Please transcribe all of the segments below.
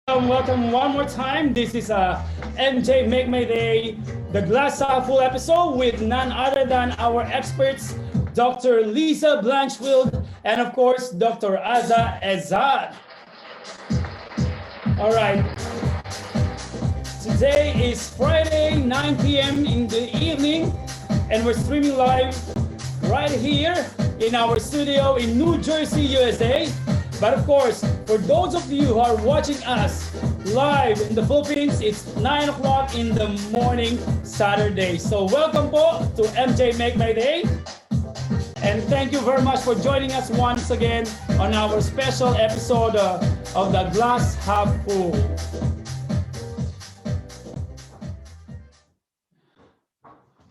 welcome one more time. This is MJ Make My Day, the glass half full episode with none other than our experts, Dr. Lisa Blanchfield, and of course, Dr. Azza Ezzat. All right, today is Friday, 9 p.m. in the evening, and we're streaming live right here in our studio in New Jersey, USA. But of course, for those of you who are watching us live in the Philippines, it's 9 o'clock in the morning Saturday. So welcome po to MJ Make My Day. And thank you very much for joining us once again on our special episode of the Glass Half Full.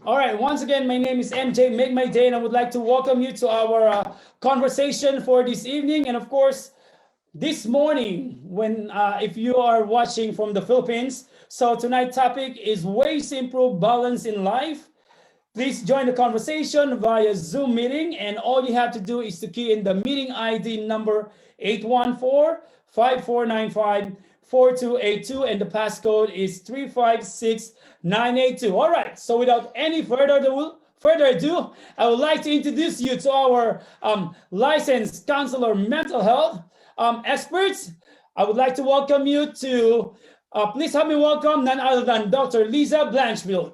All right, once again, my name is MJ Make My Day, and I would like to welcome you to our conversation for this evening. And of course, this morning, when if you are watching from the Philippines, so tonight's topic is ways to improve balance in life. Please join the conversation via Zoom meeting, and all you have to do is to key in the meeting ID number 814-5495-4282, and the passcode is 356982. All right, so without any further ado, I would like to introduce you to our licensed counselor mental health experts. I would like to welcome you to, please help me welcome none other than Dr. Lisa Blanchfield.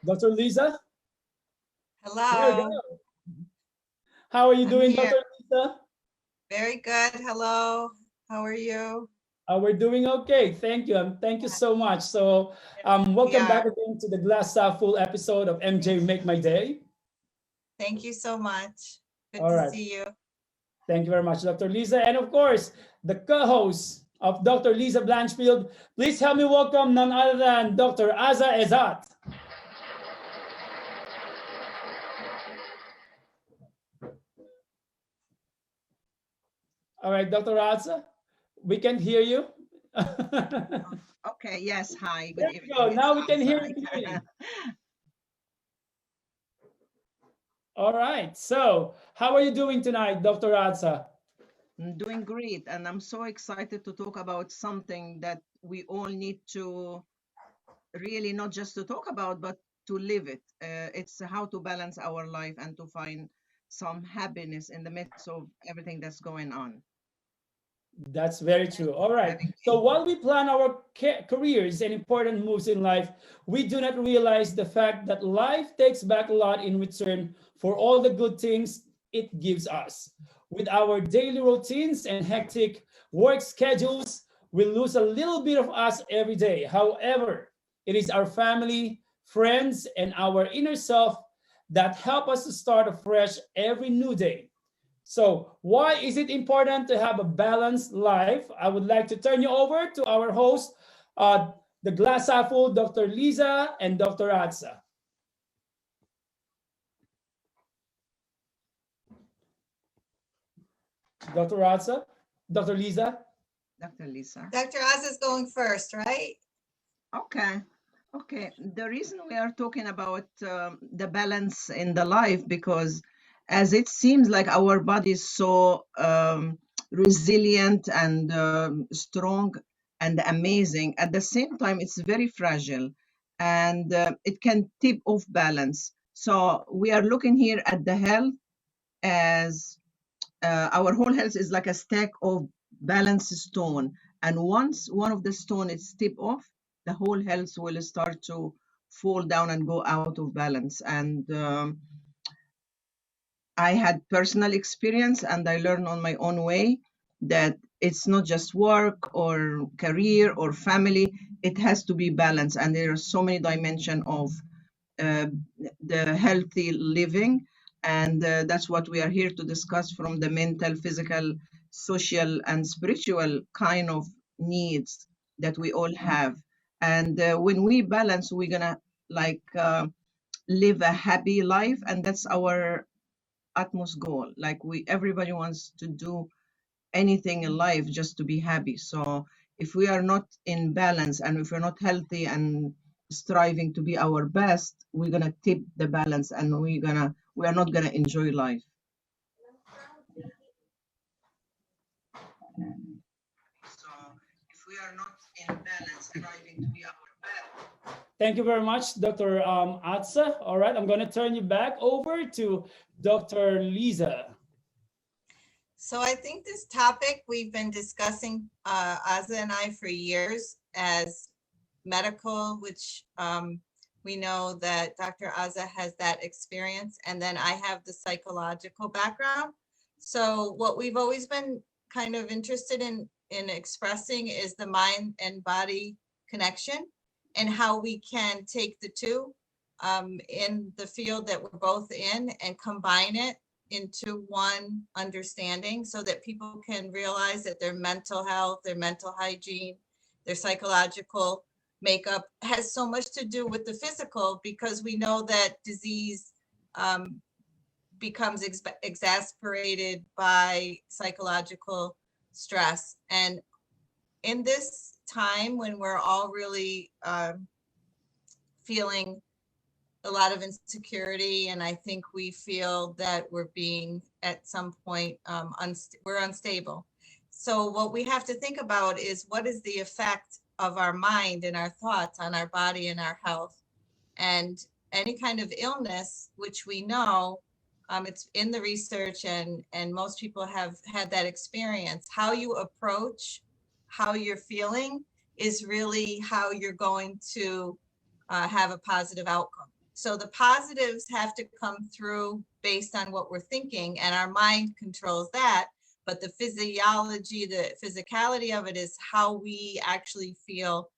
Dr. Lisa? Hello. How are you doing, Dr. Lisa? Very good. Hello. How are you? We're doing okay. Thank you. Thank you so much. So welcome back again to the Glass Half Full episode of MJ Make My Day. Thank you so much. Good All to right. see you. Thank you very much, Dr. Lisa. And of course, the co-host of Dr. Lisa Blanchfield. Please help me welcome none other than Dr. Azza Ezzat. All right, Dr. Azza, we can hear you. Okay, yes, hi, good evening. Go. Now we can hear you. All right, so how are you doing tonight, Dr. Azza? I'm doing great, and I'm so excited to talk about something that we all need to really not just to talk about, but to live it. It's how to balance our life and to find some happiness in the midst of everything that's going on. That's very true. All right. So while we plan our careers and important moves in life, we do not realize the fact that life takes back a lot in return for all the good things it gives us. With our daily routines and hectic work schedules, we lose a little bit of us every day. However, it is our family, friends, and our inner self that help us to start afresh every new day. So why is it important to have a balanced life? I would like to turn you over to our host, the Glass Half Full, Dr. Lisa and Dr. Azza. Dr. Azza, Dr. Lisa. Dr. Lisa. Dr. Azza is going first, right? Okay. The reason we are talking about the balance in the life, because as it seems like our body is so resilient and strong and amazing, at the same time it's very fragile and it can tip off balance. So we are looking here at the health as our whole health is like a stack of balance stone, and once one of the stone is tip off, the whole health will start to fall down and go out of balance. And I had personal experience and I learned on my own way that it's not just work or career or family, it has to be balanced. And there are so many dimensions of the healthy living. And that's what we are here to discuss, from the mental, physical, social, and spiritual kind of needs that we all have. And when we balance, we're gonna live a happy life, and that's our utmost goal. Like everybody wants to do anything in life just to be happy. So if we are not in balance and if we're not healthy and striving to be our best, we're gonna tip the balance and we are not gonna enjoy life. we are not in balance, arriving to be our balance. Thank you very much, Dr. Azza. All right, I'm going to turn you back over to Dr. Lisa. So I think this topic we've been discussing, Azza and I, for years as medical, which we know that Dr. Azza has that experience, and then I have the psychological background. So what we've always been kind of interested in expressing is the mind and body connection and how we can take the two in the field that we're both in and combine it into one understanding so that people can realize that their mental health, their mental hygiene, their psychological makeup has so much to do with the physical, because we know that disease becomes exacerbated by psychological stress. And in this time when we're all really feeling a lot of insecurity, and I think we feel that we're being at some point we're unstable. So what we have to think about is what is the effect of our mind and our thoughts on our body and our health, and any kind of illness, which we know it's in the research, and most people have had that experience. How you approach how you're feeling is really how you're going to have a positive outcome. So the positives have to come through based on what we're thinking, and our mind controls that. But the physiology, the physicality of it is how we actually feel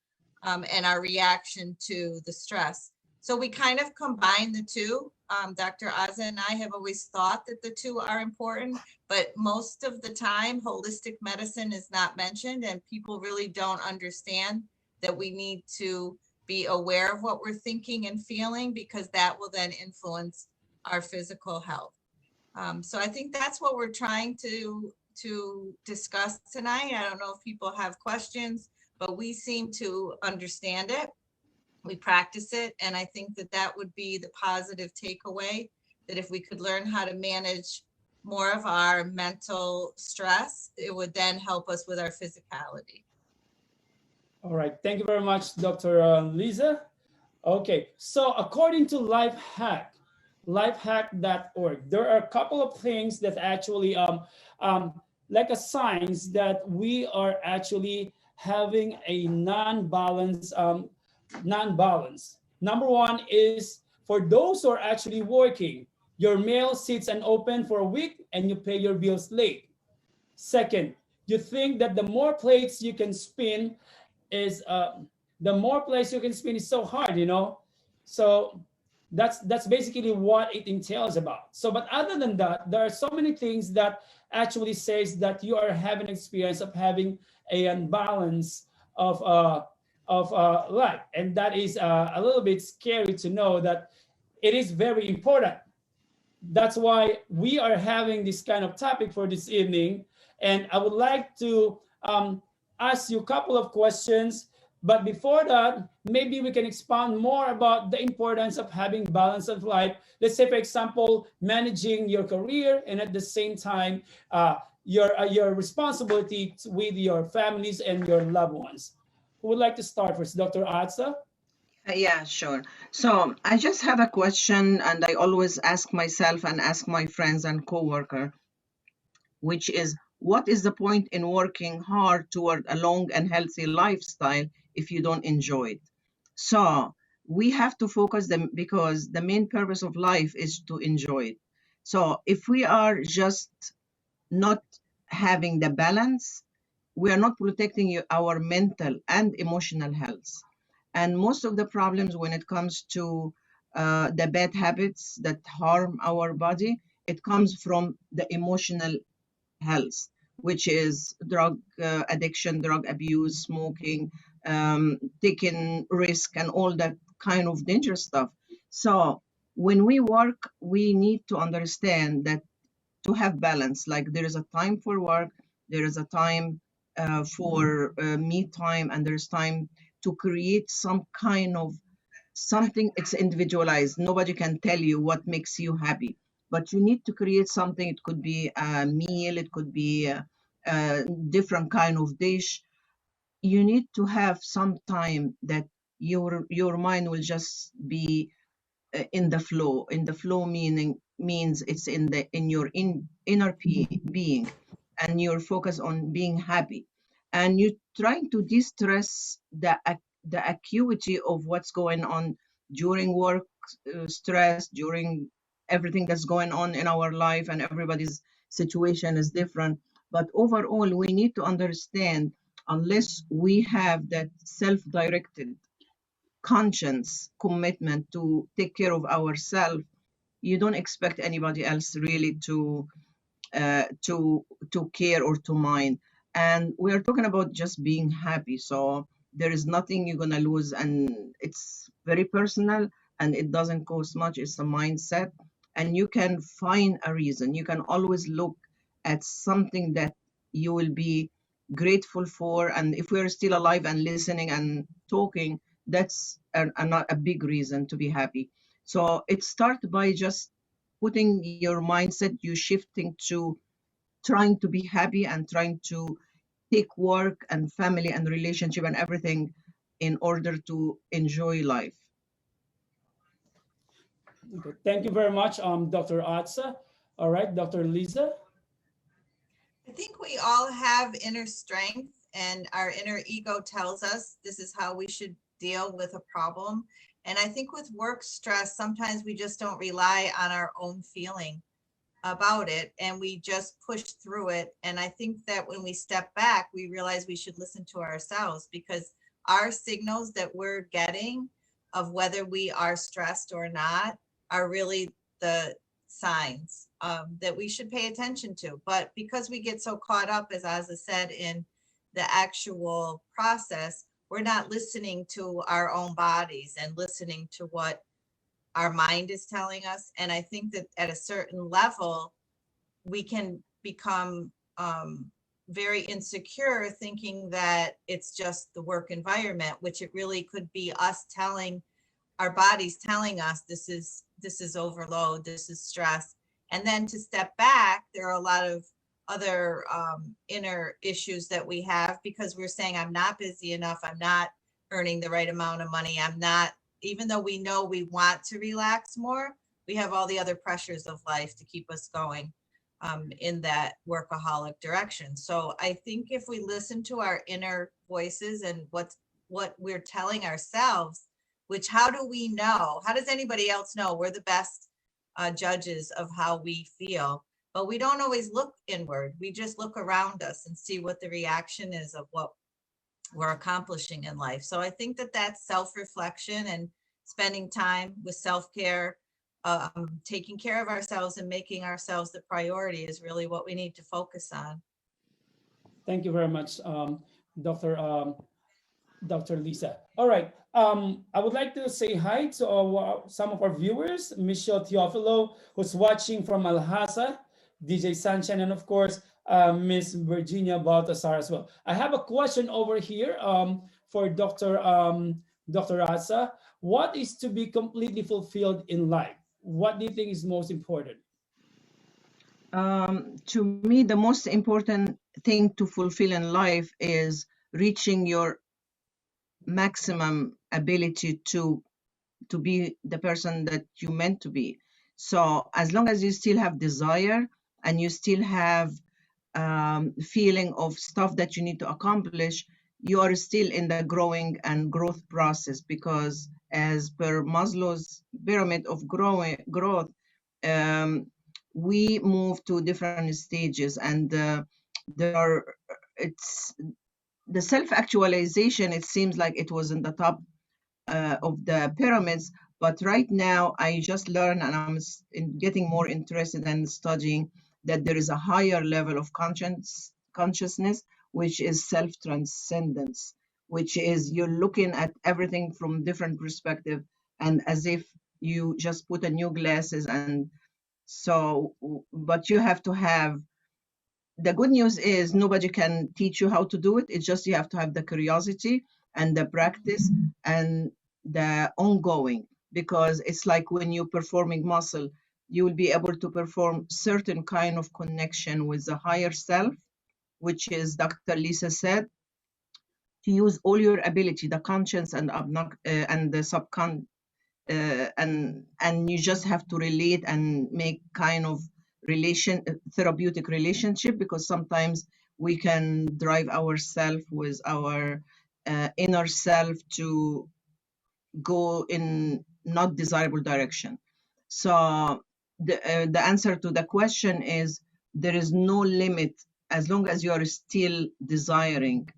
and our reaction to the stress. So we kind of combine the two. Dr. Azza and I have always thought that the two are important, but most of the time, holistic medicine is not mentioned, and people really don't understand that we need to be aware of what we're thinking and feeling, because that will then influence our physical health. So I think that's what we're trying to discuss tonight. I don't know if people have questions, but we seem to understand it. We practice it, and I think that that would be the positive takeaway, that if we could learn how to manage more of our mental stress, it would then help us with our physicality. All right, thank you very much, Dr. Lisa. Okay, so according to lifehack.org, there are a couple of things that actually like a signs that we are actually having a non-balance. Number one is for those who are actually working, your mail sits unopened for a week and you pay your bills late. Second, you think that the more plates you can spin is so hard, so that's basically what it entails about. So but other than that, there are so many things that actually says that you are having an experience of having a unbalance of life, and that is a little bit scary to know that it is very important. That's why we are having this kind of topic for this evening, and I would like to ask you a couple of questions. But before that, maybe we can expound more about the importance of having balance of life. Let's say, for example, managing your career and at the same time, your responsibility with your families and your loved ones. Who would like to start first? Dr. Azza? Yeah, sure. So I just have a question, and I always ask myself and ask my friends and coworker, which is, what is the point in working hard toward a long and healthy lifestyle if you don't enjoy it? So we have to focus them, because the main purpose of life is to enjoy it. So if we are just not having the balance, we are not protecting our mental and emotional health. And most of the problems when it comes to the bad habits that harm our body, it comes from the emotional health, which is drug addiction, drug abuse, smoking, taking risk, and all that kind of dangerous stuff. So when we work, we need to understand that to have balance, like there is a time for work, there is a time for me time, and there's time to create some kind of something. It's individualized. Nobody can tell you what makes you happy, but you need to create something. It could be a meal, it could be a different kind of dish, you need to have some time that your mind will just be in the flow. In the flow means it's in your inner being, and you're focused on being happy, and you're trying to de-stress the acuity of what's going on during work stress, during everything that's going on in our life, and everybody's situation is different. But overall, we need to understand, unless we have that self-directed conscience commitment to take care of ourselves, you don't expect anybody else really to care or to mind. And we are talking about just being happy, so there is nothing you're gonna lose, and it's very personal, and it doesn't cost much. It's a mindset, and you can find a reason. You can always look at something that you will be grateful for, and if we're still alive and listening and talking, that's a big reason to be happy. So it starts by just putting your mindset, you shifting to trying to be happy and trying to take work and family and relationship and everything in order to enjoy life. Okay. Thank you very much, Dr. Atza. All right, Dr. Lisa. I think we all have inner strength, and our inner ego tells us this is how we should deal with a problem. And I think with work stress, sometimes we just don't rely on our own feeling about it, and we just push through it. And I think that when we step back, we realize we should listen to ourselves, because our signals that we're getting of whether we are stressed or not are really the signs that we should pay attention to. But because we get so caught up, as Azza said, in the actual process, we're not listening to our own bodies and listening to what our mind is telling us. And I think that at a certain level, we can become very insecure, thinking that it's just the work environment, which it really could be us telling our bodies, telling us this is overload, this is stress. And then to step back, there are a lot of other inner issues that we have, because we're saying, I'm not busy enough, I'm not earning the right amount of money, I'm not, even though we know we want to relax more, we have all the other pressures of life to keep us going in that workaholic direction. So I think if we listen to our inner voices and what we're telling ourselves, which how do we know? How does anybody else know? We're the best judges of how we feel, but we don't always look inward. We just look around us and see what the reaction is of what we're accomplishing in life. So I think that that's self-reflection and spending time with self-care, taking care of ourselves and making ourselves the priority is really what we need to focus on. Thank you very much, Dr. Dr. Lisa. All right. I would like to say hi to some of our viewers, Michelle Teofilo, who's watching from Alhassa, DJ Sunshine, and of course, Miss Virginia Baltasar as well. I have a question over here for Dr. Asa. What is to be completely fulfilled in life? What do you think is most important? To me, the most important thing to fulfill in life is reaching your maximum ability to be the person that you meant to be. So as long as you still have desire and you still have feeling of stuff that you need to accomplish, you are still in the growing and growth process, because as per Maslow's pyramid of growth, we move to different stages, and there are it's the self-actualization. It seems like it was in the top of the pyramids, but right now I just learned, and I'm getting more interested in studying that there is a higher level of consciousness, which is self-transcendence, which is you're looking at everything from different perspective, and as if you just put a new glasses. And so, but you have to have, the good news is nobody can teach you how to do it. It's just you have to have the curiosity and the practice and the ongoing, because it's like when you're performing muscle, you will be able to perform certain kind of connection with the higher self, which is Dr. Lisa said. to use all your ability, the conscious and the and you just have to relate and make kind of therapeutic relationship, because sometimes we can drive ourselves with our inner self to go in not desirable direction. So the answer to the question is there is no limit as long as you are still desiring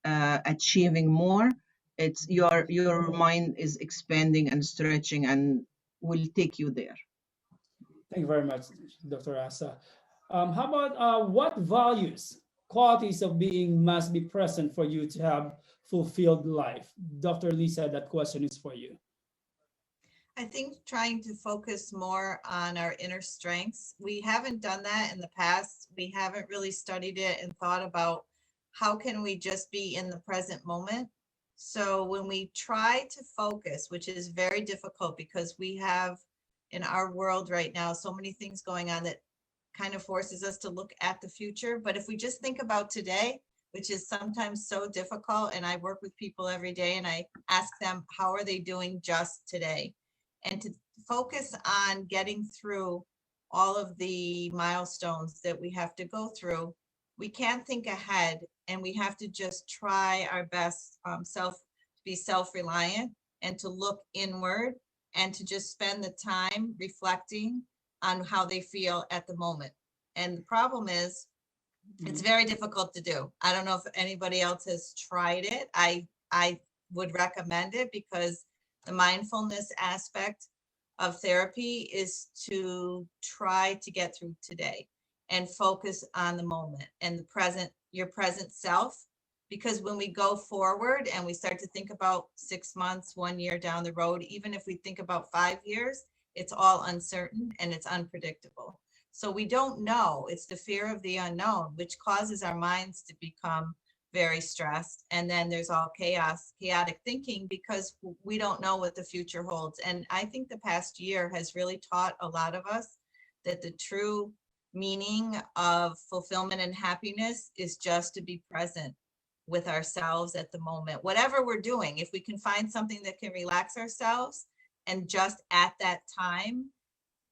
achieving more. It's your mind is expanding and stretching and will take you there. Thank you very much, Dr. Asa. How about what values, qualities of being must be present for you to have fulfilled life? Dr. Lisa, that question is for you. I think trying to focus more on our inner strengths. We haven't done that in the past. We haven't really studied it and thought about how can we just be in the present moment. So when we try to focus, which is very difficult because we have in our world right now so many things going on that kind of forces us to look at the future. But if we just think about today, which is sometimes so difficult, and I work with people every day and I ask them, how are they doing just today? And to focus on getting through all of the milestones that we have to go through. We can't think ahead, and we have to just try our best to be self-reliant and to look inward and to just spend the time reflecting on how they feel at the moment. And the problem is, it's very difficult to do. I don't know if anybody else has tried it. I would recommend it because the mindfulness aspect of therapy is to try to get through today and focus on the moment and the present, your present self. Because when we go forward and we start to think about 6 months, 1 year down the road, even if we think about 5 years, it's all uncertain and it's unpredictable. So we don't know. It's the fear of the unknown, which causes our minds to become very stressed. And then there's all chaotic thinking because we don't know what the future holds. And I think the past year has really taught a lot of us that the true meaning of fulfillment and happiness is just to be present with ourselves at the moment, whatever we're doing. If we can find something that can relax ourselves and just at that time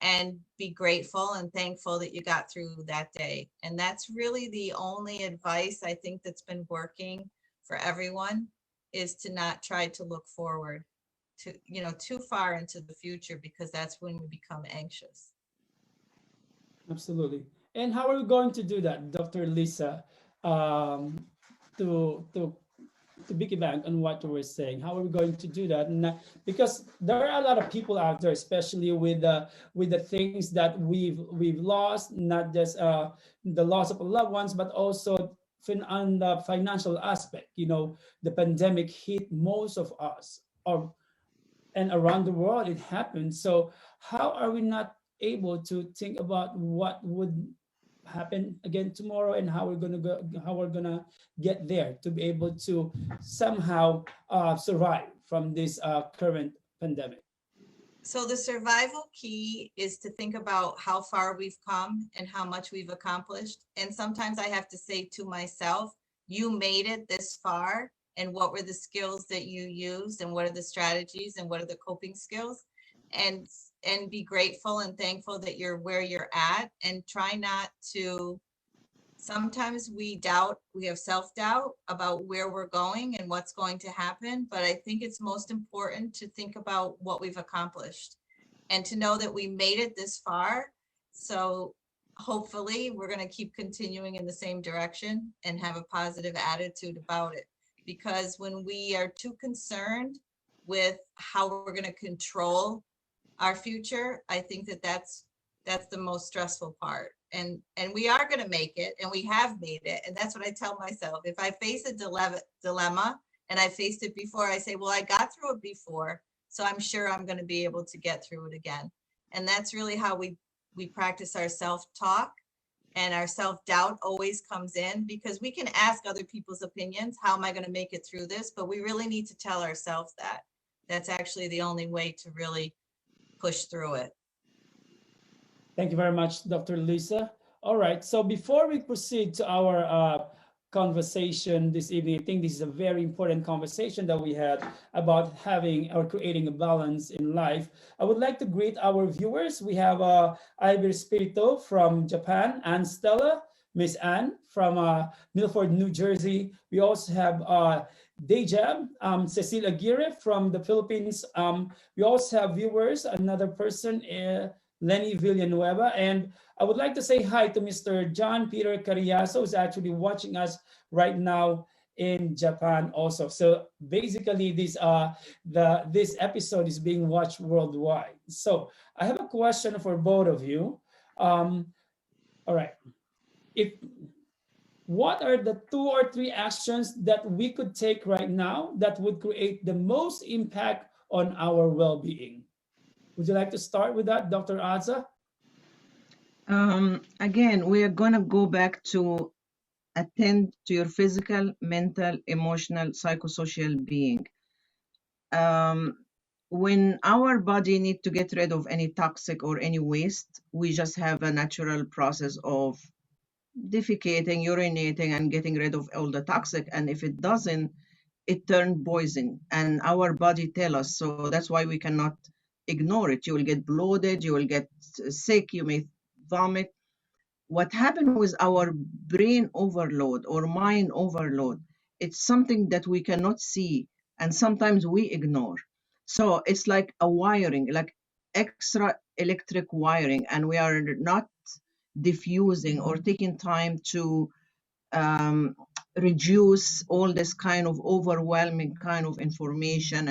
and be grateful and thankful that you got through that day. And that's really the only advice I think that's been working for everyone, is to not try to look forward to, too far into the future, because that's when we become anxious. Absolutely. And how are we going to do that, Dr. Lisa? To piggyback on what you were saying, how are we going to do that? And, because there are a lot of people out there, especially with the things that we've lost, not just the loss of loved ones, but also on the financial aspect. The pandemic hit most of us, and around the world it happened. So how are we not able to think about what would happen again tomorrow, and how we're gonna get there to be able to somehow survive from this current pandemic? So the survival key is to think about how far we've come and how much we've accomplished. And sometimes I have to say to myself, you made it this far, and what were the skills that you used, and what are the strategies, and what are the coping skills, and be grateful and thankful that you're where you're at, and try not to. Sometimes we have self-doubt about where we're going and what's going to happen, but I think it's most important to think about what we've accomplished and to know that we made it this far. So hopefully we're going to keep continuing in the same direction and have a positive attitude about it. Because when we are too concerned with how we're going to control our future, I think that's the most stressful part. And we are going to make it, and we have made it. And that's what I tell myself. If I face a dilemma, and I faced it before, I say, well, I got through it before, so I'm sure I'm going to be able to get through it again. And that's really how we practice our self-talk. And our self-doubt always comes in, because we can ask other people's opinions. How am I going to make it through this? But we really need to tell ourselves that. That's actually the only way to really push through it. Thank you very much, Dr. Lisa. All right, so before we proceed to our conversation this evening. I think this is a very important conversation that we had about having or creating a balance in life. I would like to greet our viewers. We have Iber Spirito from Japan, and Stella, Miss Anne from Milford, New Jersey. We also have Dejab, Cecile Aguirre from the Philippines. We also have viewers, another person, Lenny Villanueva. And I would like to say hi to Mr. John Peter Cariaso, who's actually watching us right now in Japan also. So basically this episode is being watched worldwide. So I have a question for both of you. All right. If What are the 2 or 3 actions that we could take right now that would create the most impact on our well-being? Would you like to start with that, Dr. Azza? Again, we are going to go back to attend to your physical, mental, emotional, psychosocial being. When our body need to get rid of any toxic or any waste, we just have a natural process of defecating, urinating, and getting rid of all the toxic. And if it doesn't, it turned poison. And our body tell us. So that's why we cannot ignore it. You will get bloated, you will get sick, you may vomit. What happened with our brain overload or mind overload, it's something that we cannot see and sometimes we ignore. So it's like a wiring, like extra electric wiring, and we are not diffusing or taking time to um, reduce all this kind of overwhelming kind of information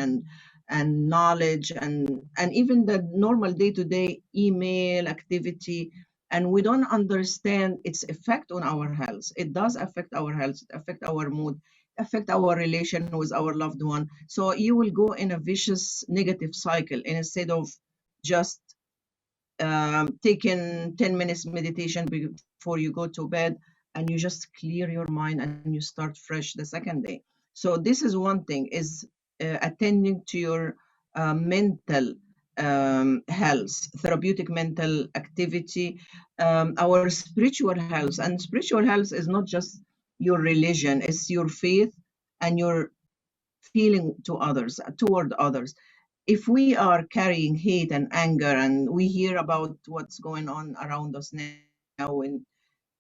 and knowledge and even the normal day-to-day email activity, and we don't understand its effect on our health. It does affect our health, it affect our mood, affect our relation with our loved one. So you will go in a vicious negative cycle instead of just taking 10 minutes meditation before you go to bed, and you just clear your mind and you start fresh the second day. So this is one thing, is attending to your mental health, therapeutic mental activity, our spiritual health. And spiritual health is not just your religion, it's your faith and your feeling to others, toward others. If we are carrying hate and anger, and we hear about what's going on around us now, and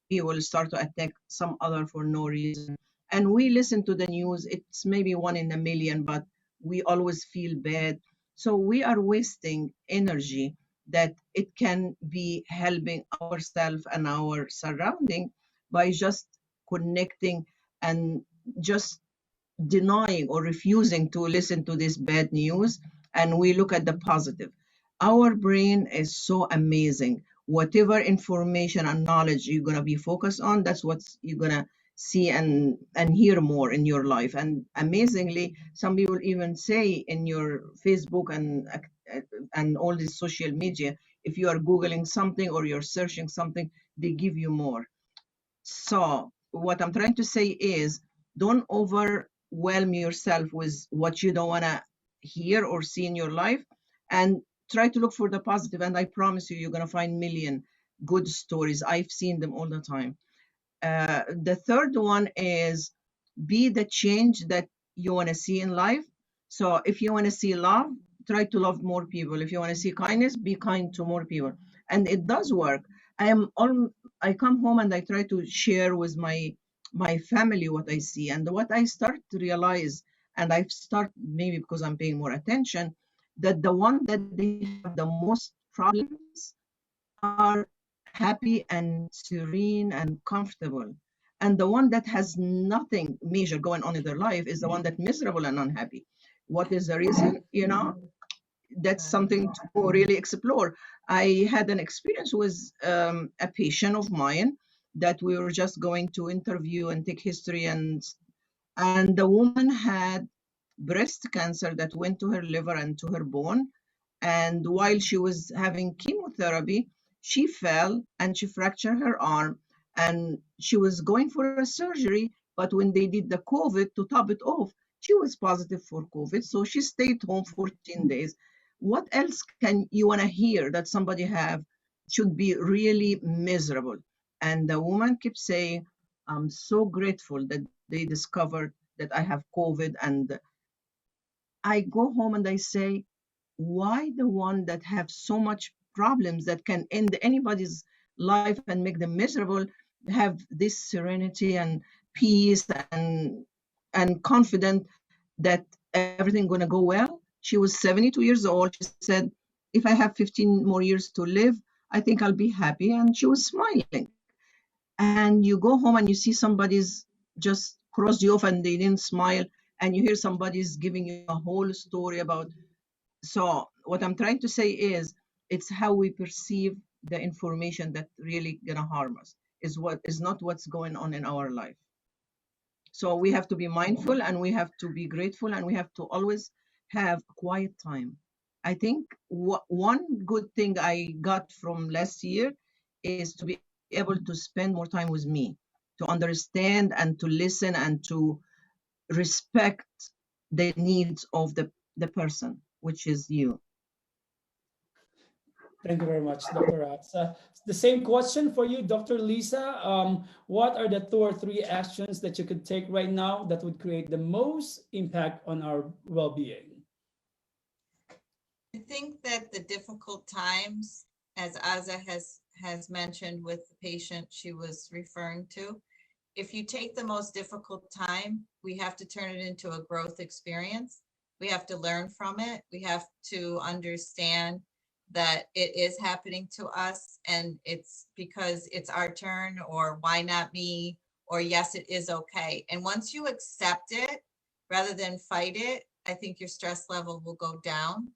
people start to attack some other for no reason, and we listen to the news, it's maybe one in a million, but we always feel bad. So we are wasting energy that it can be helping ourselves and our surrounding by just connecting and just denying or refusing to listen to this bad news, and we look at the positive. Our brain is so amazing. Whatever information and knowledge you're going to be focused on, that's what you're going to see and hear more in your life. And amazingly, some people even say in your Facebook and all this social media, if you are Googling something or you're searching something, they give you more. So what I'm trying to say is, don't overwhelm yourself with what you don't want to hear or see in your life, and try to look for the positive. And I promise you, you're going to find million good stories. I've seen them all the time. The third one is, be the change that you want to see in life. So if you want to see love, try to love more people. If you want to see kindness, be kind to more people. And it does work. I come home and I try to share with my family what I see, and what I start to realize, and I start, maybe because I'm paying more attention, that the one that they have the most problems are happy and serene and comfortable. And the one that has nothing major going on in their life is the one that's miserable and unhappy. What is the reason? That's something to really explore. I had an experience with a patient of mine that we were just going to interview and take history, and the woman had breast cancer that went to her liver and to her bone. And while she was having chemotherapy, she fell and she fractured her arm, and she was going for a surgery. But when they did the COVID to top it off, she was positive for COVID. So she stayed home 14 days. What else can you want to hear that somebody have should be really miserable? And the woman kept saying, I'm so grateful that they discovered that I have COVID. And I go home and I say, why the one that have so much problems that can end anybody's life and make them miserable have this serenity and peace and confident that everything gonna go well. She was 72 years old. She said, if I have 15 more years to live, I think I'll be happy. And she was smiling. And you go home and you see somebody's just crossed you off and they didn't smile, and you hear somebody's giving you a whole story about. So what I'm trying to say is, it's how we perceive the information that really gonna harm us, is what is not what's going on in our life. So we have to be mindful, and we have to be grateful, and we have to always have quiet time. I think one good thing I got from last year is to be able to spend more time with me, to understand and to listen and to respect the needs of the person, which is you. Thank you very much, Dr. Azza. The same question for you, Dr. Lisa. What are the 2 or 3 actions that you could take right now that would create the most impact on our well-being? I think that the difficult times, as Azza has mentioned with the patient she was referring to, if you take the most difficult time, we have to turn it into a growth experience. We have to learn from it. We have to understand that it is happening to us, and it's because it's our turn, or why not me, or yes, it is okay. And once you accept it rather than fight it, I think your stress level will go down.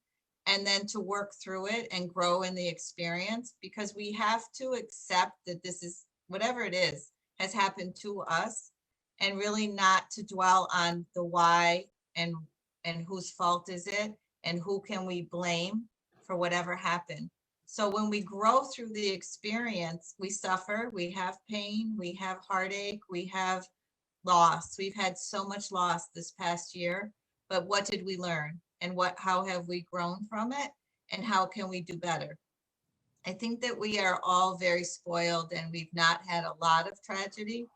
And then to work through it and grow in the experience, because we have to accept that this is, whatever it is, has happened to us, and really not to dwell on the why and whose fault is it and who can we blame for whatever happened. So when we grow through the experience, we suffer, we have pain, we have heartache, we have loss. We've had so much loss this past year, but what did we learn? And how have we grown from it? And how can we do better? I think that we are all very spoiled, and we've not had a lot of tragedy.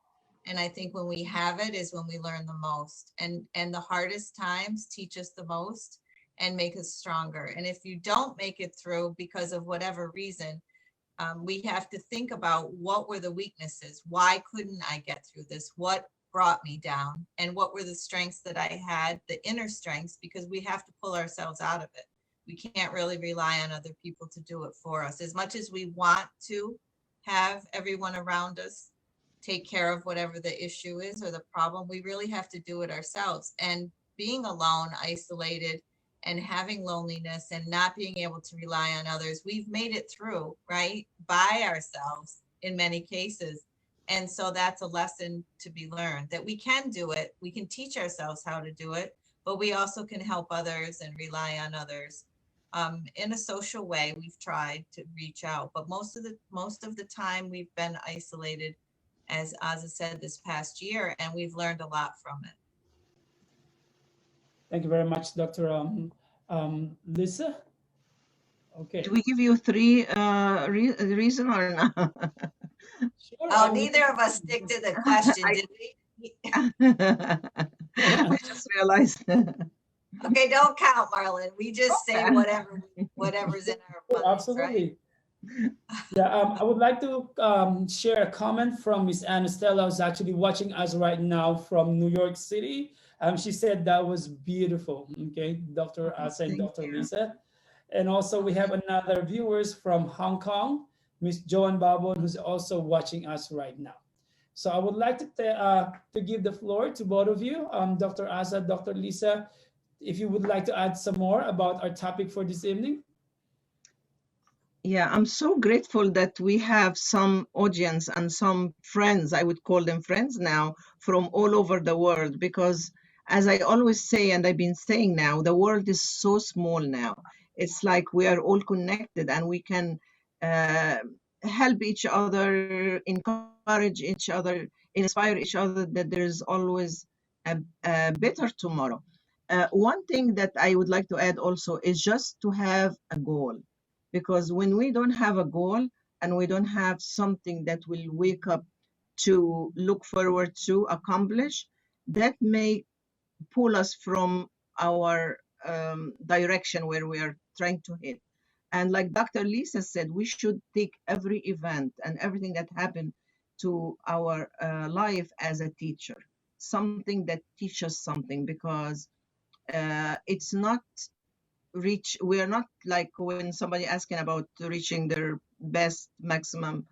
And I think when we have it is when we learn the most. And the hardest times teach us the most and make us stronger. And if you don't make it through because of whatever reason, we have to think about, what were the weaknesses? Why couldn't I get through this? What brought me down? And what were the strengths that I had, the inner strengths, because we have to pull ourselves out of it. We can't really rely on other people to do it for us. As much as we want to have everyone around us take care of whatever the issue is or the problem, we really have to do it ourselves. And being alone, isolated, and having loneliness and not being able to rely on others, we've made it through, right, by ourselves in many cases. And so that's a lesson to be learned, that we can do it. We can teach ourselves how to do it, but we also can help others and rely on others. In a social way, we've tried to reach out, but most of the time we've been isolated, as Azza said, this past year, and we've learned a lot from it. Thank you very much, Dr. Lisa. Do Okay. we give you 3 reason or not? Sure. Oh, neither of us stick to the question, did we? I just realized. Okay, don't count, Marlon. We just say whatever's in our minds, right? Absolutely. Yeah, I would like to share a comment from Miss Anna Stella, who's actually watching us right now from New York City. She said that was beautiful. Okay, Dr. Asa and Thank Dr. you. Lisa. And also we have another viewers from Hong Kong, Miss Joan Babon, who's also watching us right now. So I would like to give the floor to both of you, Dr. Asa, Dr. Lisa, if you would like to add some more about our topic for this evening. Yeah, I'm so grateful that we have some audience and some friends, I would call them friends now, from all over the world, because as I always say, and I've been saying now, the world is so small now. It's like we are all connected, and we can help each other, encourage each other, inspire each other, that there's always a better tomorrow. One thing that I would like to add also is just to have a goal. Because when we don't have a goal and we don't have something that will wake up to look forward to accomplish, that may pull us from our direction where we are trying to hit. And like Dr. Lisa said, we should take every event and everything that happened to our life as a teacher, something that teaches something, because it's not we are not like when somebody asking about reaching their best maximum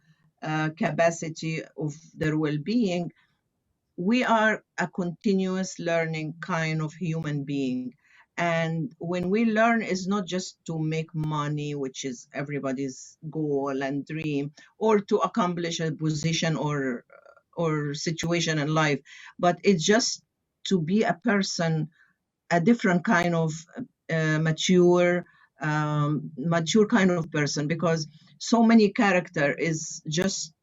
capacity of their well-being. We are a continuous learning kind of human being, and when we learn, it's not just to make money, which is everybody's goal and dream, or to accomplish a position or situation in life, but it's just to be a person, a different kind of mature kind of person, because so many character is just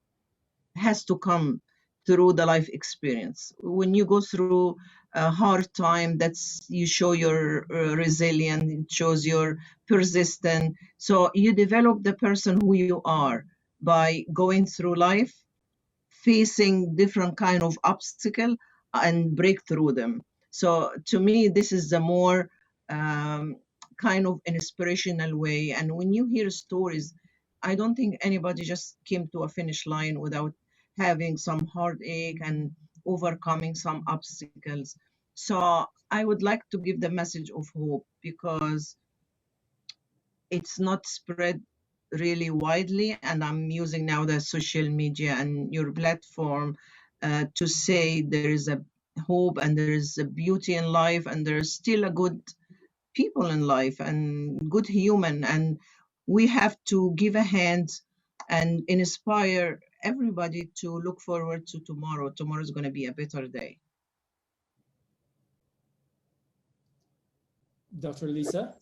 has to come through the life experience. When you go through a hard time, that's you show your resilience, it shows your persistent. So you develop the person who you are by going through life, facing different kind of obstacle and break through them. So to me, this is the more kind of inspirational way. And when you hear stories, I don't think anybody just came to a finish line without having some heartache and overcoming some obstacles. So I would like to give the message of hope, because it's not spread really widely, and I'm using now the social media and your platform to say there is a hope and there is a beauty in life, and there's still a good people in life and good human, and we have to give a hand and inspire everybody to look forward to tomorrow. Tomorrow is going to be a better day. Dr. Lisa?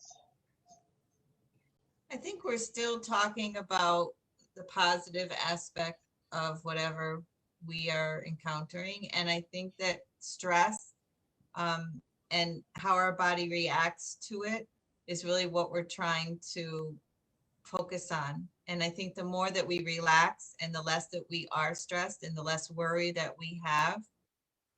I think we're still talking about the positive aspect of whatever we are encountering. And I think that stress and how our body reacts to it is really what we're trying to focus on. And I think the more that we relax and the less that we are stressed and the less worry that we have,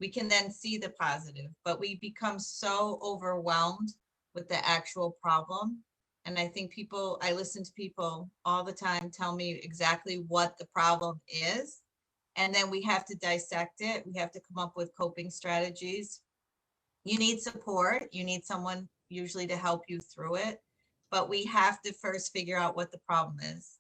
we can then see the positive. But we become so overwhelmed with the actual problem. And I think I listen to people all the time tell me exactly what the problem is. And then we have to dissect it. We have to come up with coping strategies. You need support. You need someone usually to help you through it. But we have to first figure out what the problem is.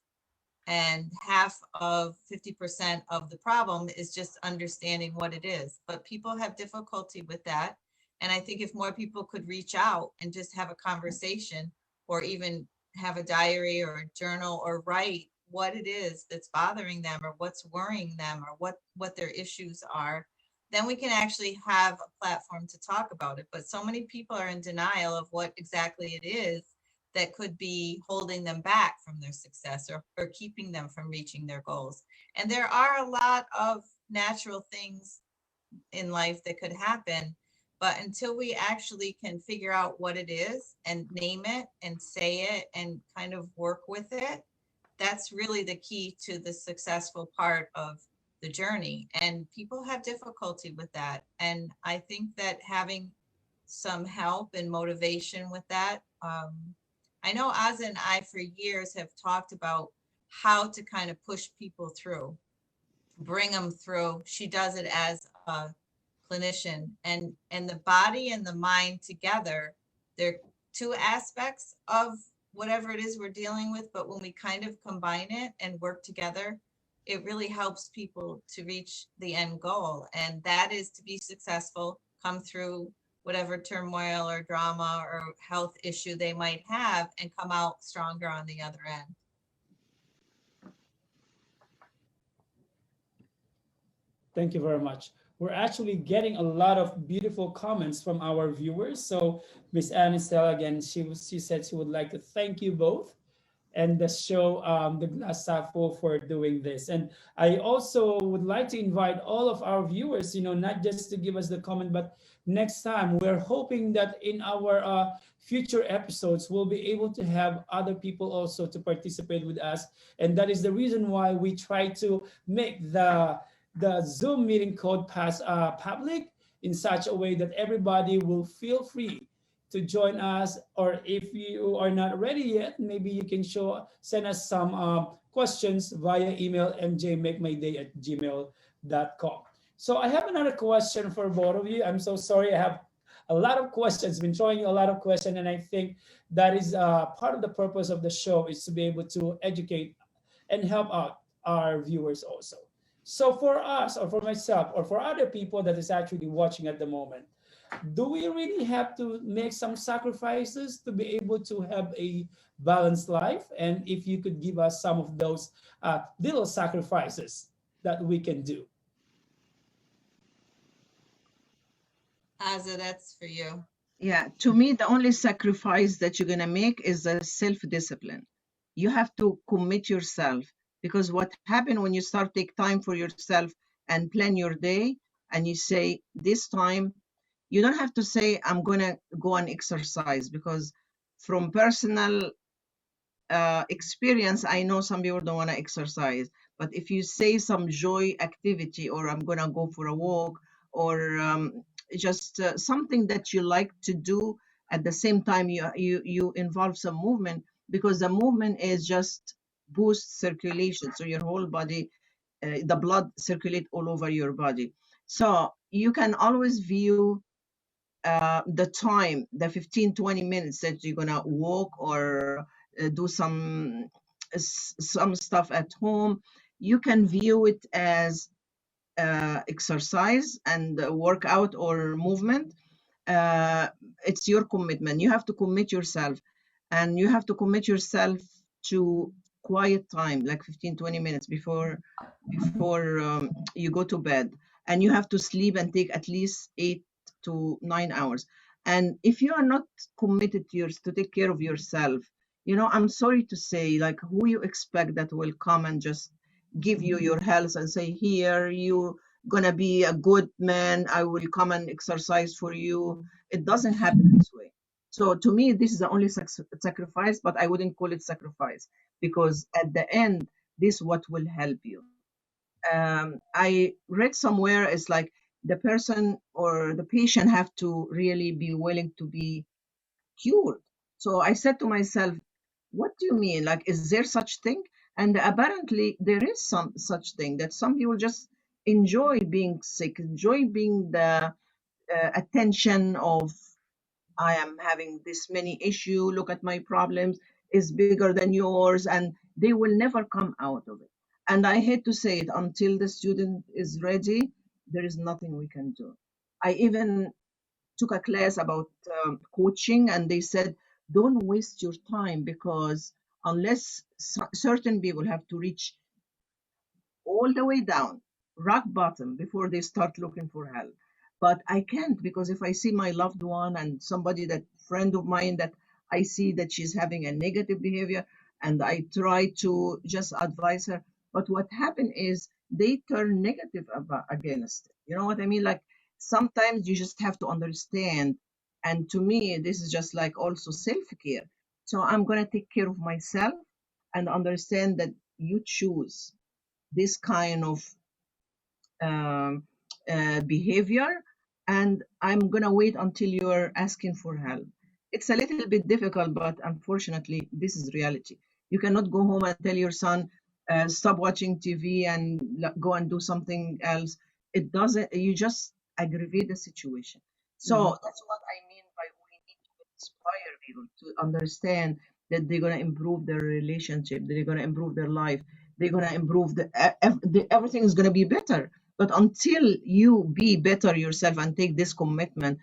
And half of 50% of the problem is just understanding what it is. But people have difficulty with that. And I think if more people could reach out and just have a conversation, or even have a diary or a journal, or write what it is that's bothering them, or what's worrying them, or what their issues are, then we can actually have a platform to talk about it. But so many people are in denial of what exactly it is that could be holding them back from their success, or keeping them from reaching their goals. And there are a lot of natural things in life that could happen, but until we actually can figure out what it is and name it and say it and kind of work with it, that's really the key to the successful part of the journey. And people have difficulty with that. And I think that having some help and motivation with that, I know Azza and I for years have talked about how to kind of push people through, bring them through. She does it as a clinician, and the body and the mind together, they're two aspects of whatever it is we're dealing with. But when we kind of combine it and work together, it really helps people to reach the end goal. And that is to be successful, come through whatever turmoil or drama or health issue they might have, and come out stronger on the other end. Thank you very much. We're actually getting a lot of beautiful comments from our viewers. So Miss Anistel, again, she said she would like to thank you both and the show, the Glass Half Full, for doing this. And I also would like to invite all of our viewers, not just to give us the comment, but next time we're hoping that in our future episodes, we'll be able to have other people also to participate with us. And that is the reason why we try to make the Zoom meeting code public in such a way that everybody will feel free to join us. Or if you are not ready yet, maybe you can send us some questions via email mjmakemyday@gmail.com. So I have another question for both of you. I'm so sorry. I have a lot of questions, been throwing you a lot of questions, and I think that is part of the purpose of the show is to be able to educate and help out our viewers also. So for us, or for myself, or for other people that is actually watching at the moment, do we really have to make some sacrifices to be able to have a balanced life? And if you could give us some of those little sacrifices that we can do. Azza, that's for you. Yeah, to me, the only sacrifice that you're going to make is the self-discipline. You have to commit yourself, because what happens when you start take time for yourself and plan your day, and you say this time, you don't have to say I'm going to go and exercise, because from personal experience, I know some people don't want to exercise. But if you say some joy activity, or I'm going to go for a walk, or just something that you like to do, at the same time you involve some movement, because the movement is just boost circulation, so your whole body, the blood circulate all over your body. So you can always view the time, the 15-20 minutes that you're gonna walk, or do some stuff at home, you can view it as exercise and workout or movement. uh, it's your commitment. You have to commit yourself, and you have to commit yourself to quiet time, like 15-20 minutes before you go to bed. And you have to sleep and take at least 8 to 9 hours. And if you are not committed to take care of yourself, I'm sorry to say, like, who you expect that will come and just give you your health and say, here, you gonna be a good man, I will come and exercise for you. It doesn't happen this way. So to me, this is the only sacrifice, but I wouldn't call it sacrifice, because at the end, this is what will help you. I read somewhere, it's like the person or the patient have to really be willing to be cured. So I said to myself, what do you mean? Like, is there such thing? And apparently there is some such thing, that some people just enjoy being sick, enjoy being the attention of, I am having this many issue, look at my problems, is bigger than yours, and they will never come out of it. And I hate to say it, until the student is ready, there is nothing we can do. I even took a class about coaching, and they said, don't waste your time, because unless certain people have to reach all the way down, rock bottom, before they start looking for help. But I can't, because if I see my loved one and somebody, that friend of mine, that I see that she's having a negative behavior, and I try to just advise her, but what happened is they turn negative against it. You know what I mean? Like, sometimes you just have to understand. And to me, this is just like also self-care. So I'm going to take care of myself and understand that you choose this kind of um, behavior, and I'm gonna wait until you're asking for help. It's a little bit difficult, but unfortunately, this is reality. You cannot go home and tell your son, stop watching TV and go and do something else. It doesn't, you just aggravate the situation. So that's what I mean by, we need to inspire people to understand that they're going to improve their relationship, they're going to improve their life, they're going to improve everything is going to be better. But until you be better yourself and take this commitment,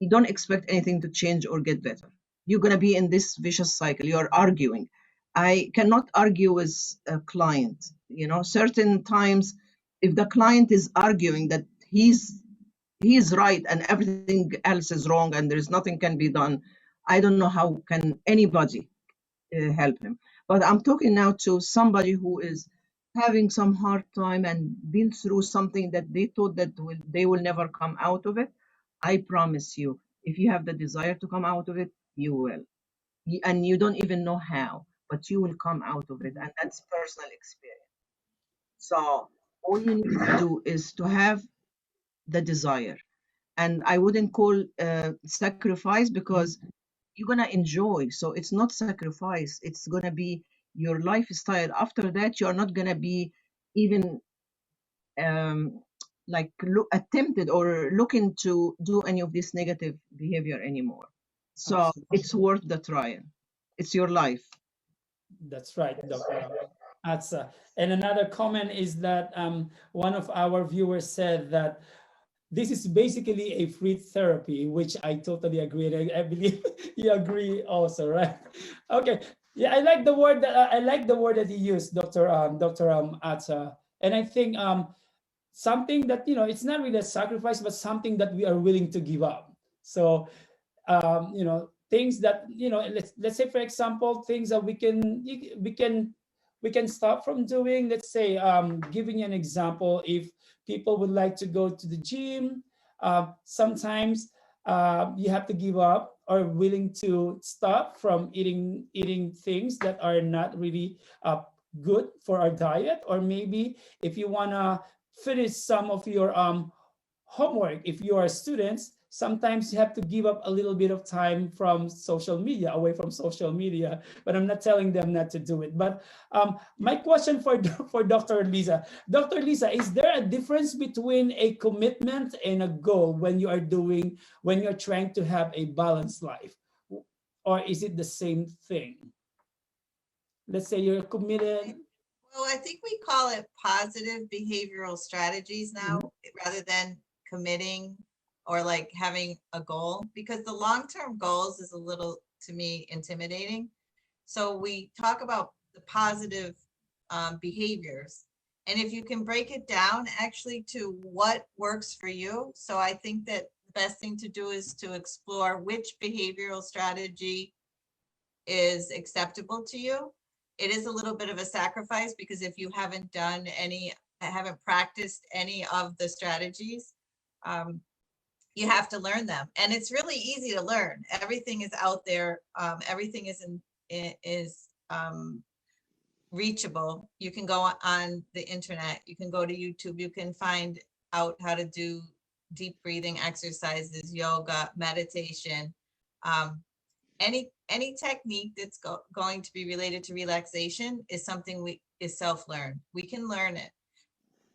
you don't expect anything to change or get better. You're going to be in this vicious cycle. You're arguing. I cannot argue with a client. Certain times, if the client is arguing that he's right and everything else is wrong and there's nothing can be done, I don't know how can anybody help him. But I'm talking now to somebody who is having some hard time and been through something that they thought that they will never come out of it. I promise you, if you have the desire to come out of it, you will. And you don't even know how, but you will come out of it. And that's personal experience. So all you need to do is to have the desire. And I wouldn't call sacrifice, because you're gonna enjoy. So it's not sacrifice. It's gonna be your lifestyle. After that, you're not gonna be even um, like attempted or looking to do any of this negative behavior anymore. So Absolutely. it's worth the trial. It's your life. That's right, Dr. Atza. And another comment is that one of our viewers said that this is basically a free therapy, which I totally agree. And I believe you agree also, right? Okay. Yeah, I like the word that I like the word that you used, Dr. Atza. And I think something that, it's not really a sacrifice, but something that we are willing to give up. So things that, let's say, for example, things that we can stop from doing. Let's say, giving you an example, if people would like to go to the gym, sometimes you have to give up or willing to stop from eating things that are not really good for our diet. Or maybe if you want to finish some of your homework, if you are students, sometimes you have to give up a little bit of time from social media, away from social media. But I'm not telling them not to do it. But my question for for Dr. Lisa, is there a difference between a commitment and a goal when you're trying to have a balanced life, or is it the same thing? Let's say you're committed. Well, I think we call it positive behavioral strategies now, Mhm. rather than committing or like having a goal, because the long-term goals is a little, to me, intimidating. So we talk about the positive behaviors. And if you can break it down actually to what works for you. So I think that the best thing to do is to explore which behavioral strategy is acceptable to you. It is a little bit of a sacrifice, because if you haven't practiced any of the strategies, um, you have to learn them. And it's really easy to learn. Everything is out there. Everything is reachable. You can go on the internet. You can go to YouTube. You can find out how to do deep breathing exercises, yoga, meditation. Um, any technique that's going to be related to relaxation is something is self-learned. We can learn it.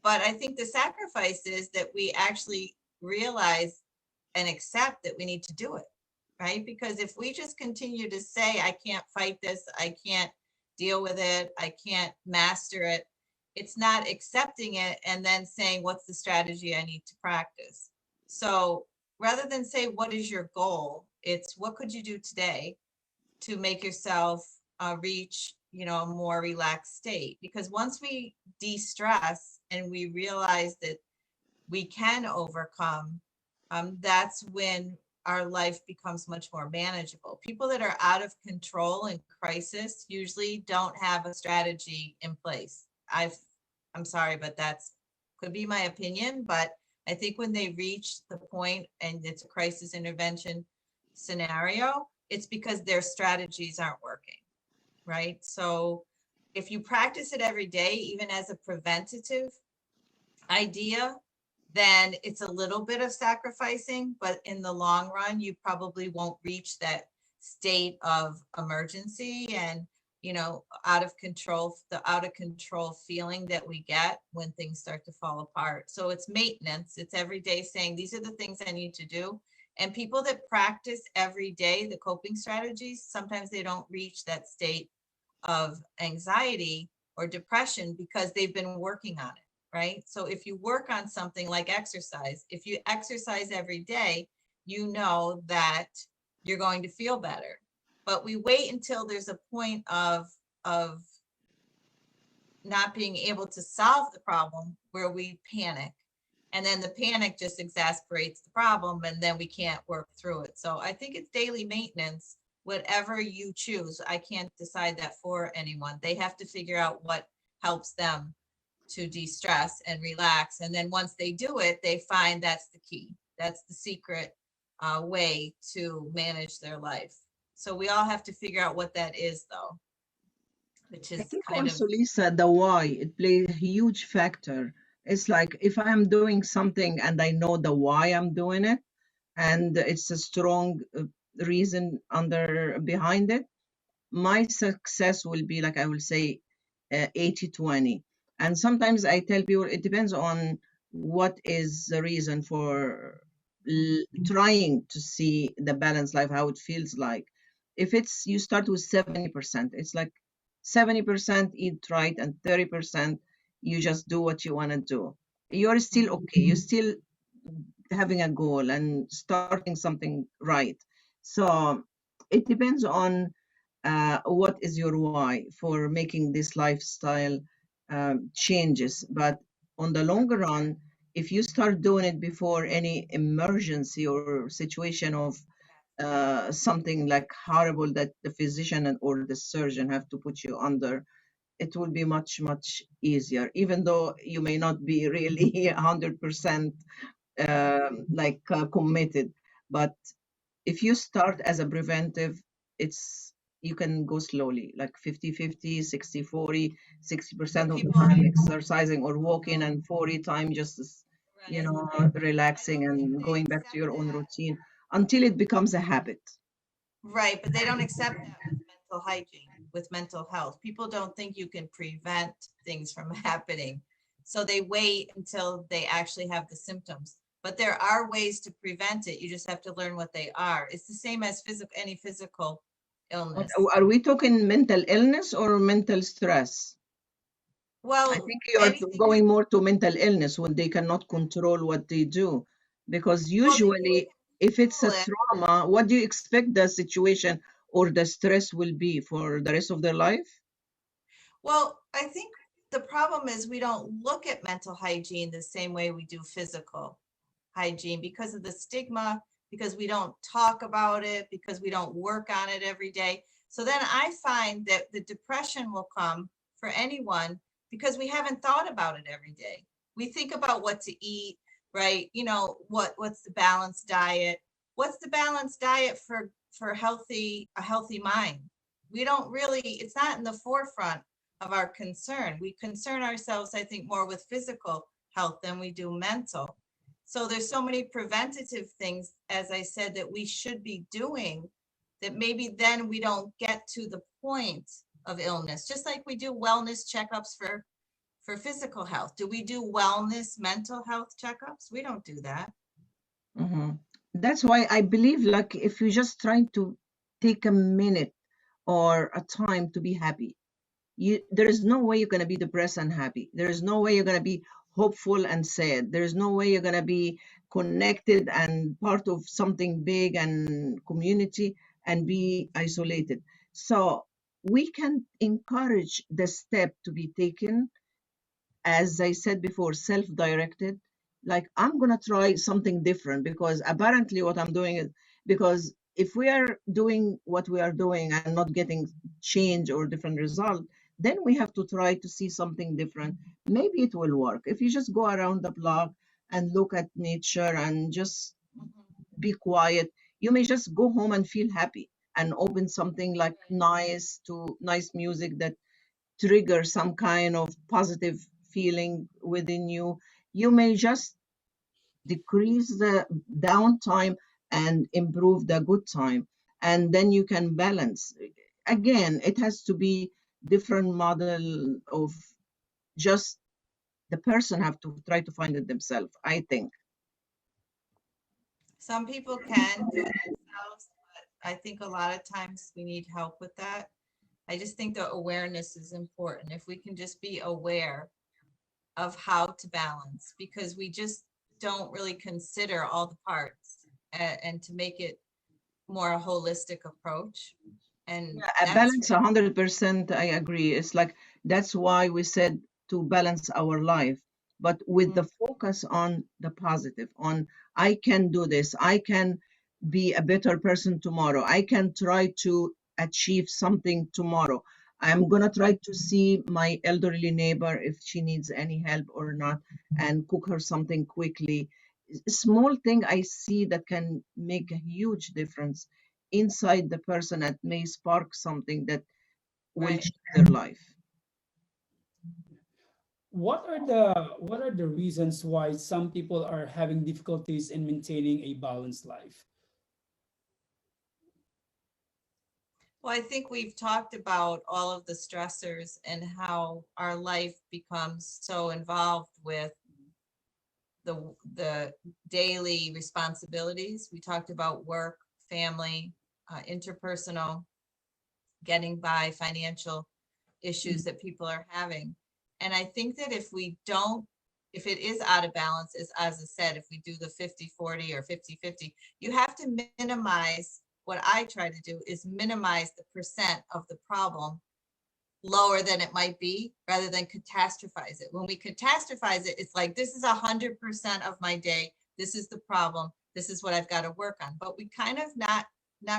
But I think the sacrifice is that we actually realize and accept that we need to do it, right? Because if we just continue to say, I can't fight this, I can't deal with it, I can't master it, it's not accepting it and then saying, what's the strategy I need to practice? So rather than say, what is your goal? It's what could you do today to make yourself reach, a more relaxed state? Because once we de-stress and we realize that we can overcome, that's when our life becomes much more manageable. People that are out of control in crisis usually don't have a strategy in place. I'm sorry, but that's could be my opinion, but I think when they reach the point and it's a crisis intervention scenario, it's because their strategies aren't working, right? So if you practice it every day, even as a preventative idea, then it's a little bit of sacrificing, but in the long run, you probably won't reach that state of emergency and, out of control, the out of control feeling that we get when things start to fall apart. So it's maintenance. It's every day saying, these are the things I need to do. And people that practice every day the coping strategies, sometimes they don't reach that state of anxiety or depression because they've been working on it. Right? So if you work on something like exercise, if you exercise every day, you know that you're going to feel better. But we wait until there's a point of not being able to solve the problem where we panic. And then the panic just exasperates the problem and then we can't work through it. So I think it's daily maintenance, whatever you choose. I can't decide that for anyone. They have to figure out what helps them to de-stress and relax. And then once they do it, they find that's the key. That's the secret way to manage their life. So we all have to figure out what that is, though, which I is think kind of, also, Lisa, the why, it plays a huge factor It's like if I am doing something and I know the why I'm doing it, and it's a strong reason under behind it, my success will be, like I will say, 80-20. And sometimes I tell people it depends on what is the reason for trying to see the balanced life, how it feels like. If it's you start with 70%, it's like 70% eat right and 30% you just do what you want to do. You're still okay. You're still having a goal and starting something right. So it depends on what is your why for making this lifestyle changes. But on the longer run, if you start doing it before any emergency or situation of something like horrible that the physician or the surgeon have to put you under, it will be much, much easier, even though you may not be really 100% committed. But if you start as a preventive, it's you can go slowly, like 50-50, 60-40, 60% of the People, time exercising or walking, and 40 time just right. I relaxing don't think and they going back to accept your own that. routine until it becomes a habit. Right, but they don't accept that with mental hygiene, with mental health. People don't think you can prevent things from happening. So they wait until they actually have the symptoms. But there are ways to prevent it. You just have to learn what they are. It's the same as any physical But illness. are we talking mental illness or mental stress? I Well, think you are anything, going more to mental illness when they cannot control what they do. Because well, they can usually, if it's a control it. trauma, what do you expect the situation or the stress will be for the rest of their life? Well, I think the problem is we don't look at mental hygiene the same way we do physical hygiene because of the stigma, because we don't talk about it, because we don't work on it every day. So then I find that the depression will come for anyone because we haven't thought about it every day. We think about what to eat, right? You know, what's the balanced diet? What's the balanced diet for a healthy mind? We don't really, it's not in the forefront of our concern. We concern ourselves, I think, more with physical health than we do mental. So there's so many preventative things, as I said, that we should be doing that maybe then we don't get to the point of illness, just like we do wellness checkups for physical health. Do we do wellness mental health checkups? We don't do that. Mhm. That's why I believe, like, if you just try to take a minute or a time to be happy, there is no way you're going to be depressed and happy. There is no way you're going to be hopeful and sad. There is no way you're going to be connected and part of something big and community and be isolated. So we can encourage the step to be taken, as I said before, self-directed. Like, I'm gonna try something different because apparently what I'm doing is, because if we are doing what we are doing and not getting change or different result, then we have to try to see something different. Maybe it will work. If you just go around the block and look at nature and just be quiet, you may just go home and feel happy and open something like nice music that trigger some kind of positive feeling within you. You may just decrease the downtime and improve the good time, and then you can balance. Again, it has to be different model of just the person have to try to find it themselves, I think. Some people can do it themselves, but I think a lot of times we need help with that. I just think the awareness is important. If we can just be aware of how to balance, because we just don't really consider all the parts and to make it more a holistic approach. And Yeah, a that's balance, 100%, I agree. It's like that's why we said to balance our life, but with the mm, focus on the positive, on I can do this, I can be a better person tomorrow, I can try to achieve something tomorrow. I'm gonna try to see my elderly neighbor if she needs any help or not, and cook her something quickly. Small thing I see that can make a huge difference inside the person that may spark something that will right. change their life. what are the reasons why some people are having difficulties in maintaining a balanced life? Well, I think we've talked about all of the stressors and how our life becomes so involved with the daily responsibilities. We talked about work, family, interpersonal, getting by, financial issues that people are having. And I think that if it is out of balance, as I said, if we do the 50-40 or 50-50, you have to minimize. What I try to do is minimize the percent of the problem lower than it might be rather than catastrophize it. When we catastrophize it, it's like, this is 100% of my day. This is the problem. This is what I've got to work on. But we kind of not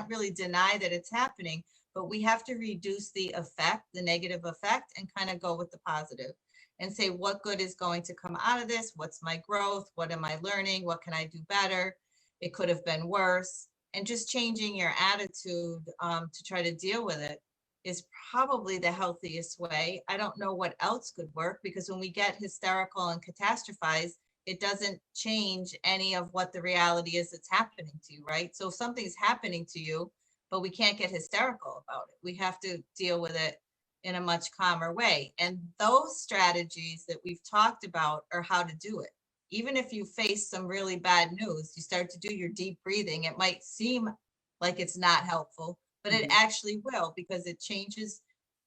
really deny that it's happening, but we have to reduce the effect, the negative effect, and kind of go with the positive and say, what good is going to come out of this? What's my growth? What am I learning? What can I do better? It could have been worse. And just changing your attitude to try to deal with it is probably the healthiest way. I don't know what else could work, because when we get hysterical and catastrophize, it doesn't change any of what the reality is that's happening to you, right? So if something's happening to you, but we can't get hysterical about it, we have to deal with it in a much calmer way. And those strategies that we've talked about are how to do it. Even if you face some really bad news, you start to do your deep breathing. It might seem like it's not helpful, but it actually will, because it changes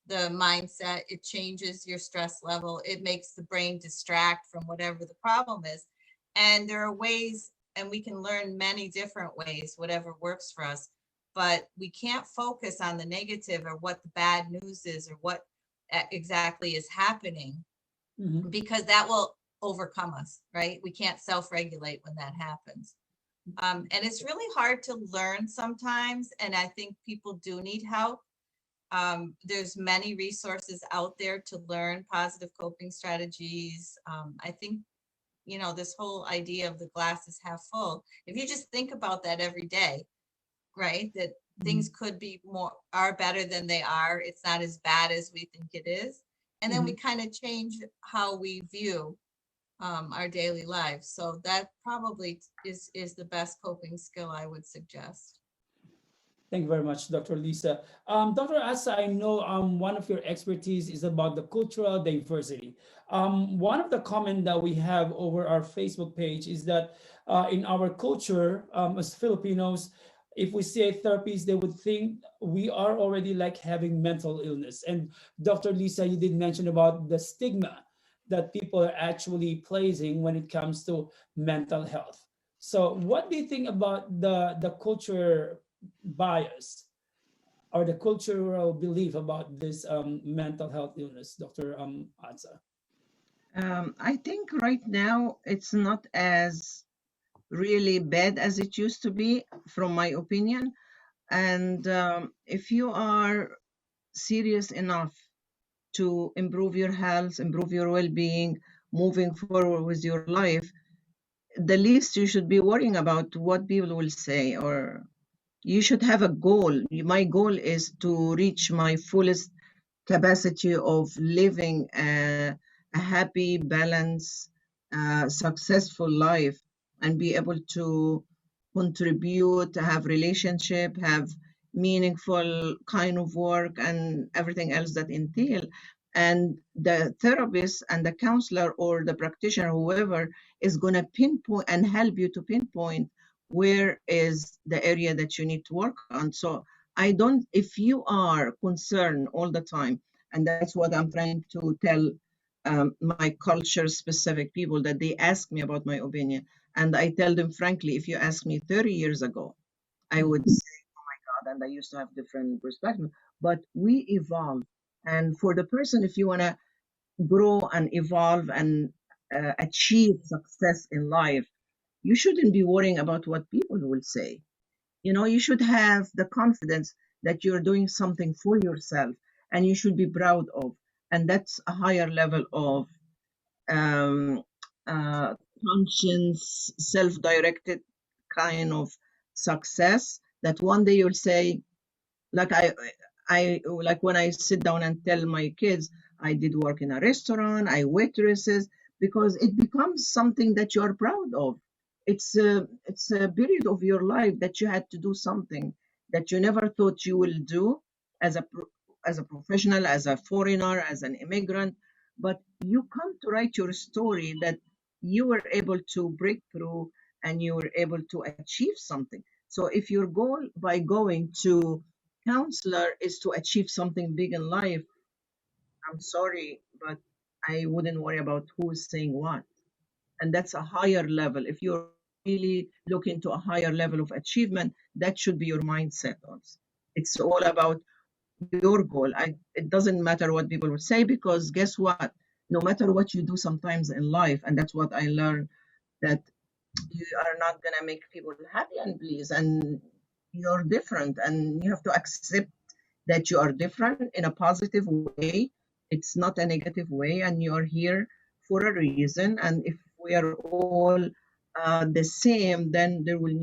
the mindset, it changes your stress level, it makes the brain distract from whatever the problem is. And there are ways, and we can learn many different ways, whatever works for us, but we can't focus on the negative or what the bad news is or what exactly is happening, because that will overcome us, right? We can't self-regulate when that happens. And it's really hard to learn sometimes, and I think people do need help. There's many resources out there to learn positive coping strategies. I think, this whole idea of the glass is half full. If you just think about that every day, right? That things could be are better than they are. It's not as bad as we think it is. And then we kind of change how we view our daily lives. So that probably is the best coping skill I would suggest. Thank you very much, Dr. Lisa. Dr. Asa, I know one of your expertise is about the cultural diversity. One of the comments that we have over our Facebook page is that in our culture, as Filipinos, if we say therapies, they would think we are already like having mental illness. And Dr. Lisa, you did mention about the stigma that people are actually placing when it comes to mental health. So what do you think about the culture bias or the cultural belief about this mental health illness, Dr. Azza? I think right now it's not as really bad as it used to be, from my opinion. And if you are serious enough to improve your health, improve your well-being, moving forward with your life, the least you should be worrying about what people will say, or you should have a goal. My goal is to reach my fullest capacity of living a happy, balanced, successful life, and be able to contribute, have relationship, have meaningful kind of work, and everything else that entail. And the therapist and the counselor or the practitioner, whoever, is going to pinpoint and help you to pinpoint where is the area that you need to work on. So if you are concerned all the time, and that's what I'm trying to tell my culture specific people, that they ask me about my opinion. And I tell them frankly, if you asked me 30 years ago, I would say, oh my God, and I used to have different perspective, but we evolve. And for the person, if you want to grow and evolve and achieve success in life, you shouldn't be worrying about what people will say. You should have the confidence that you're doing something for yourself and you should be proud of. And that's a higher level of um, uh, conscience, self-directed kind of success, that one day you'll say, like I like when I sit down and tell my kids I did work in a restaurant, I waitresses, because it becomes something that you are proud of. It's a period of your life that you had to do something that you never thought you will do as as a professional, as a foreigner, as an immigrant, but you come to write your story that you were able to break through and you were able to achieve something. So if your goal by going to counselor is to achieve something big in life, I'm sorry, but I wouldn't worry about who is saying what. And that's a higher level. If you're really looking to a higher level of achievement, that should be your mindset also. It's all about your goal. It doesn't matter what people would say, because guess what? No matter what you do sometimes in life, and that's what I learned, that you are not going to make people happy and pleased, and you're different, and you have to accept that you are different in a positive way. It's not a negative way, and you're here for a reason. And if we are all the same, then there will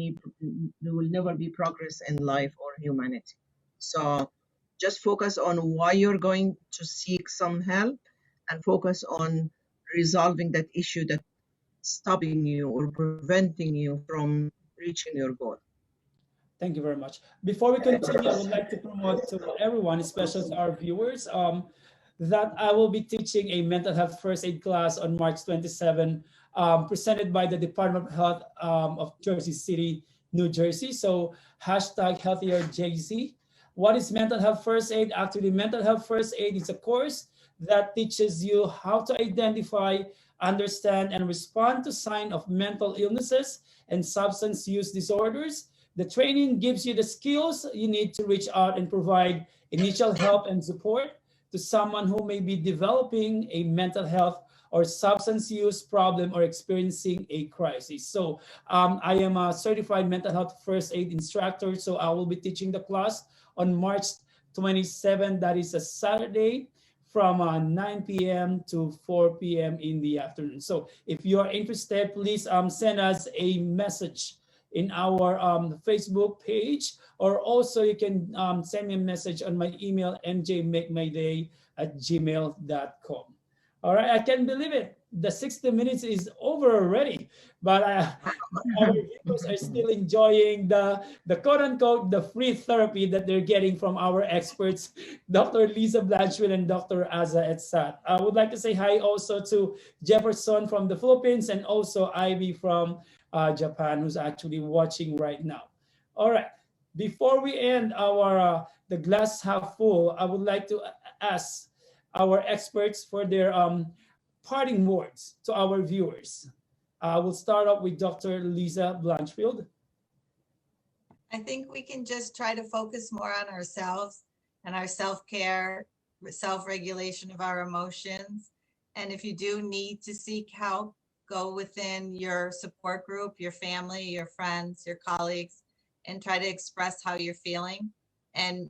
never be progress in life or humanity. So just focus on why you're going to seek some help, and focus on resolving that issue that's stopping you or preventing you from reaching your goal. Thank you very much. Before we continue, I would like to promote to everyone, especially to our viewers, that I will be teaching a mental health first aid class on March 27, presented by the Department of Health of Jersey City, New Jersey. So hashtag healthier JC. What is mental health first aid? Actually, mental health first aid is a course that teaches you how to identify, understand, and respond to signs of mental illnesses and substance use disorders. The training gives you the skills you need to reach out and provide initial help and support to someone who may be developing a mental health or substance use problem or experiencing a crisis. So I am a certified mental health first aid instructor. So I will be teaching the class on March 27. That is a Saturday from 9 p.m. to 4 p.m. in the afternoon. So if you are interested, please send us a message in our Facebook page, or also you can send me a message on my email, mjmakemyday@gmail.com. All right, I can't believe it. The 60 minutes is over already, but our viewers are still enjoying the quote unquote the free therapy that they're getting from our experts, Dr. Lisa Blanchfield and Dr. Azza Ezzat. I would like to say hi also to Jefferson from the Philippines and also Ivy from Japan, who's actually watching right now. All right. Before we end our the glass half full, I would like to ask our experts for their parting words to our viewers. We'll start off with Dr. Lisa Blanchfield. I think we can just try to focus more on ourselves and our self-care, self-regulation of our emotions. And if you do need to seek help, go within your support group, your family, your friends, your colleagues, and try to express how you're feeling and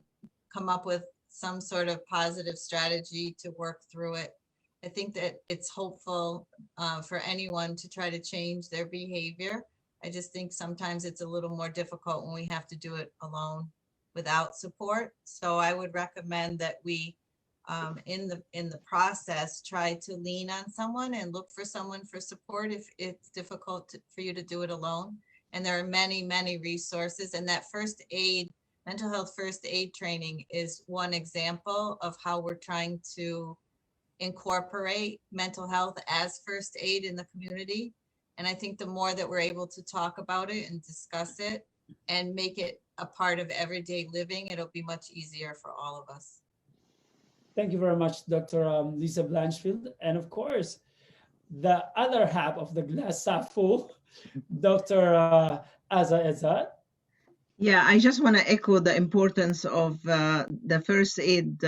come up with some sort of positive strategy to work through it. I think that it's hopeful for anyone to try to change their behavior. I just think sometimes it's a little more difficult when we have to do it alone without support. So I would recommend that we, in the process, try to lean on someone and look for someone for support if it's difficult for you to do it alone. And there are many, many resources. And that first aid, mental health first aid training is one example of how we're trying to incorporate mental health as first aid in the community. And I think the more that we're able to talk about it and discuss it and make it a part of everyday living, it'll be much easier for all of us. Thank you very much, Dr. Lisa Blanchfield. And of course, the other half of the glass half full, Dr. Azza Ezzat. Yeah, I just want to echo the importance of the first aid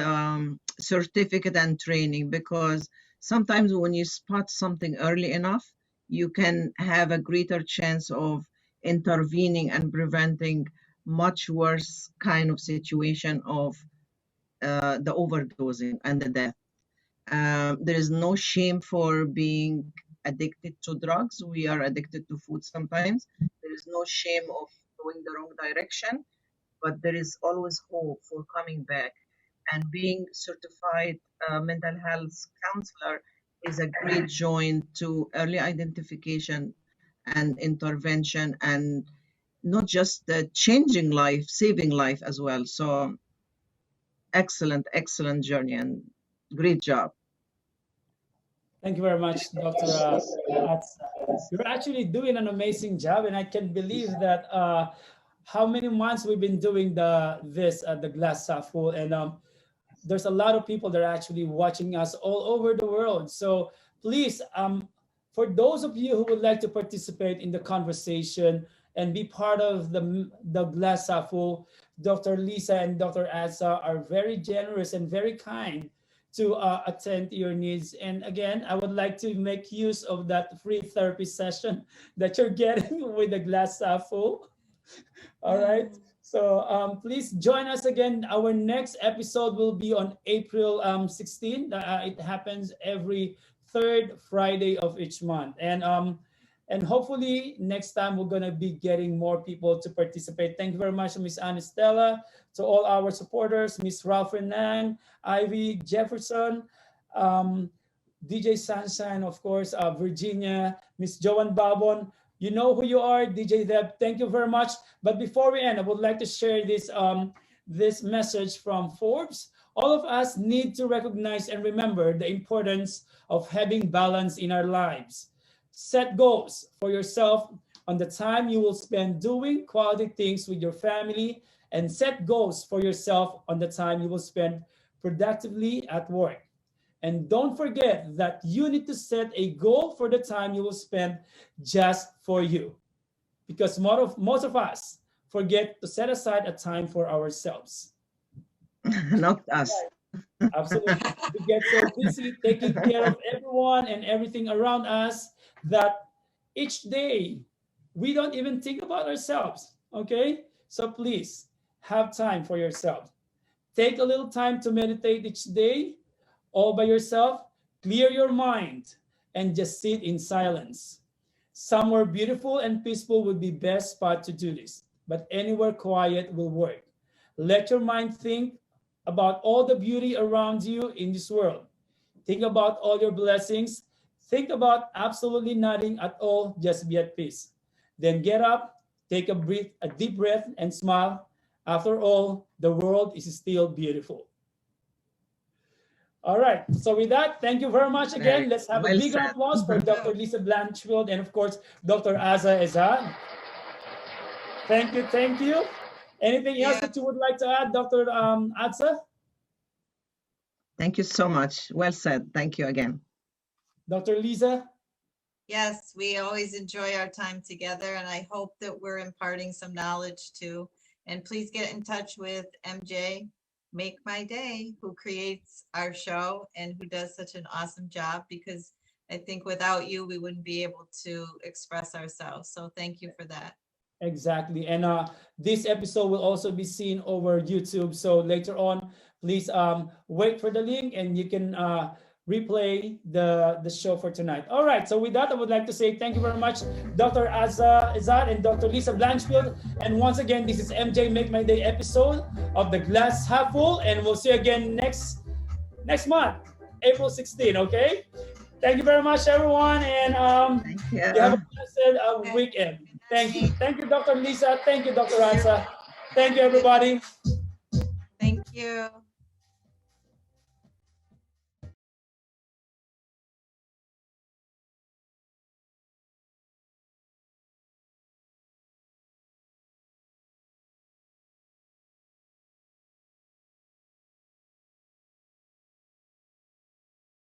certificate and training, because sometimes when you spot something early enough, you can have a greater chance of intervening and preventing much worse kind of situation of the overdosing and the death. There is no shame for being addicted to drugs. We are addicted to food sometimes. There is no shame of going the wrong direction, but there is always hope for coming back. and being certified mental health counselor is a great joint to early identification and intervention, and not just changing life, saving life as well. So excellent, excellent journey and great job. Thank you very much, Dr. Azza. You're actually doing an amazing job, and I can believe that how many months we've been doing the glass half full, and there's a lot of people that are actually watching us all over the world. So please, for those of you who would like to participate in the conversation and be part of the glass half full, Dr. Lisa and Dr. Azza are very generous and very kind to attend to your needs. And again, I would like to make use of that free therapy session that you're getting with the glass half full. All right. So please join us again. Our next episode will be on April 16. It happens every third Friday of each month. And hopefully next time we're gonna be getting more people to participate. Thank you very much, Miss Anastella, to all our supporters, Miss Ralph Renan, Ivy Jefferson, DJ Sunshine, of course, Virginia, Miss Joan Babon. You know who you are, DJ Deb. Thank you very much. But before we end, I would like to share this message from Forbes. All of us need to recognize and remember the importance of having balance in our lives. Set goals for yourself on the time you will spend doing quality things with your family, and set goals for yourself on the time you will spend productively at work. And don't forget that you need to set a goal for the time you will spend just for you. Because most of us forget to set aside a time for ourselves. Not us. Absolutely. We get so busy taking care of everyone and everything around us that each day we don't even think about ourselves. Okay? So please have time for yourself. Take a little time to meditate each day all by yourself. Clear your mind and just sit in silence. Somewhere beautiful and peaceful would be best spot to do this, but anywhere quiet will work. Let your mind think about all the beauty around you in this world. Think about all your blessings. Think about absolutely nothing at all, just be at peace. Then get up, take a deep breath, and smile. After all, the world is still beautiful. All right. So with that, thank you very much again. Let's have a big applause for Dr. Lisa Blanchfield and, of course, Dr. Azza Ezzat. Thank you. Thank you. Anything else that you would like to add, Dr. Azza? Thank you so much. Well said. Thank you again. Dr. Lisa? Yes, we always enjoy our time together, and I hope that we're imparting some knowledge too. And please get in touch with MJ, Make My Day, who creates our show and who does such an awesome job, because I think without you, we wouldn't be able to express ourselves. So thank you for that. Exactly. And this episode will also be seen over YouTube. So later on, please wait for the link and you can replay the show for tonight. All right. So with that, I would like to say thank you very much, Dr. Azza Ezzat and Dr. Lisa Blanchfield. And once again, this is MJ Make My Day episode of the Glass Half Full. And we'll see you again next month, April 16. Okay. Thank you very much, everyone. And Thank you. you have a blessed weekend. Thank you. Thank you, Dr. Lisa. Thank you, Dr. Azza. Thank you, everybody. Thank you.